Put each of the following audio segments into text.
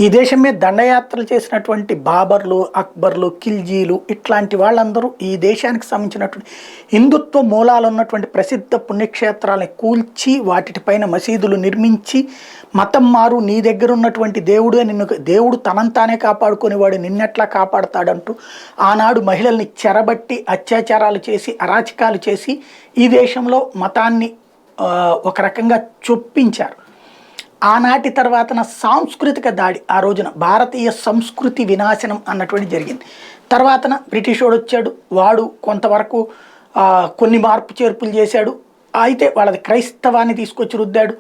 ఈ దేశం మీద దండయాత్రలు చేసినటువంటి బాబర్లు, అక్బర్లు, ఖిల్జీలు ఇట్లాంటి వాళ్ళందరూ ఈ దేశానికి సంబంధించినటువంటి హిందుత్వ మూలాలు ఉన్నటువంటి ప్రసిద్ధ పుణ్యక్షేత్రాలను కూల్చి వాటిపైన మసీదులు నిర్మించి మతం మారు, నీ దగ్గర ఉన్నటువంటి దేవుడే నిన్ను, దేవుడు తనంతానే కాపాడుకునేవాడు నిన్నెట్లా కాపాడతాడంటూ ఆనాడు మహిళల్ని చెరబట్టి అత్యాచారాలు చేసి అరాచకాలు చేసి ఈ దేశంలో మతాన్ని ఒక రకంగా చొప్పించారు. ఆనాటి తర్వాతన సాంస్కృతిక దాడి, ఆ రోజున భారతీయ సంస్కృతి వినాశనం అన్నటువంటి జరిగింది. తర్వాతన బ్రిటిష్ వాడు వచ్చాడు, వాడు కొంతవరకు కొన్ని మార్పు చేర్పులు చేశాడు. అయితే వాళ్ళది క్రైస్తవాన్ని తీసుకొచ్చి రుద్దాడు,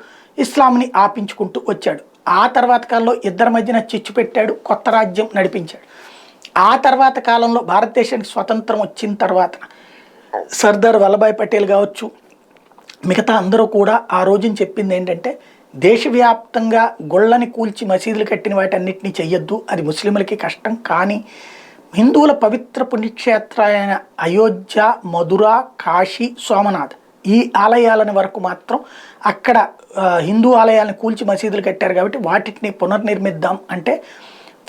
ఇస్లాంని ఆపించుకుంటూ వచ్చాడు. ఆ తర్వాత కాలంలో ఇద్దరి మధ్యన చిచ్చు పెట్టాడు, కొత్త రాజ్యం నడిపించాడు. ఆ తర్వాత కాలంలో భారతదేశానికి స్వతంత్రం వచ్చిన తర్వాత సర్దార్ వల్లభాయ్ పటేల్ కావచ్చు, మిగతా అందరూ కూడా ఆ రోజున చెప్పింది ఏంటంటే, దేశవ్యాప్తంగా గొళ్ళని కూల్చి మసీదులు కట్టిన వాటన్నిటినీ చెయ్యొద్దు, అది ముస్లింలకి కష్టం. కానీ హిందువుల పవిత్ర పుణ్యక్షేత్రాలైన అయోధ్య, మధుర, కాశీ, సోమనాథ్ ఈ ఆలయాలని వరకు మాత్రం అక్కడ హిందూ ఆలయాలను కూల్చి మసీదులు కట్టారు కాబట్టి వాటిని పునర్నిర్మిద్దాం అంటే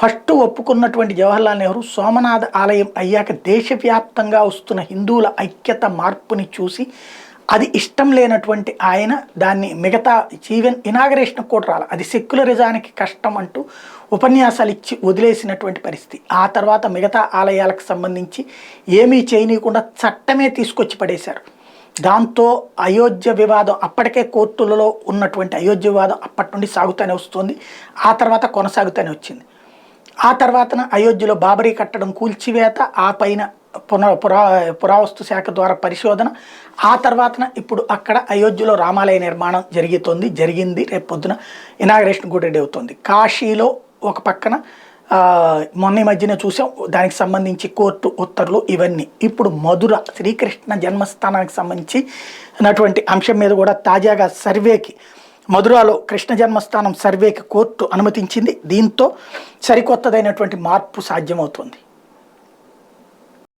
ఫస్ట్ ఒప్పుకున్నటువంటి జవహర్లాల్ నెహ్రూ సోమనాథ్ ఆలయం అయ్యాక దేశవ్యాప్తంగా వస్తున్న హిందువుల ఐక్యత మార్పుని చూసి అది ఇష్టం లేనటువంటి ఆయన దాన్ని మిగతా ఈవెన్ ఇనాగరేషన్ కూడా రాలి, అది సెక్యులరిజానికి కష్టం అంటూ ఉపన్యాసాలు ఇచ్చి వదిలేసినటువంటి పరిస్థితి. ఆ తర్వాత మిగతా ఆలయాలకు సంబంధించి ఏమీ చేయనీయకుండా చట్టమే తీసుకొచ్చి పడేశారు. దాంతో అయోధ్య వివాదం, అప్పటికే కోర్టులలో ఉన్నటువంటి అయోధ్య వివాదం అప్పటి నుండి సాగుతూనే వస్తుంది, ఆ తర్వాత కొనసాగుతూనే వచ్చింది. ఆ తర్వాతన అయోధ్యలో బాబరీ కట్టడం కూల్చివేత, ఆ పైన పురావస్తు శాఖ ద్వారా పరిశోధన, ఆ తర్వాతన ఇప్పుడు అక్కడ అయోధ్యలో రామాలయ నిర్మాణం జరిగింది. రేపు పొద్దున ఇనాగరేషన్ కూడా రెడీ అవుతుంది. కాశీలో ఒక పక్కన మొన్న మధ్యన చూసాం, దానికి సంబంధించి కోర్టు ఉత్తర్వులు ఇవన్నీ. ఇప్పుడు మధుర శ్రీకృష్ణ జన్మస్థానానికి సంబంధించినటువంటి అంశం మీద కూడా తాజాగా సర్వేకి, మధురాలో కృష్ణ జన్మస్థానం సర్వేకి కోర్టు అనుమతించింది. దీంతో సరికొత్తదైనటువంటి మార్పు సాధ్యమవుతుంది.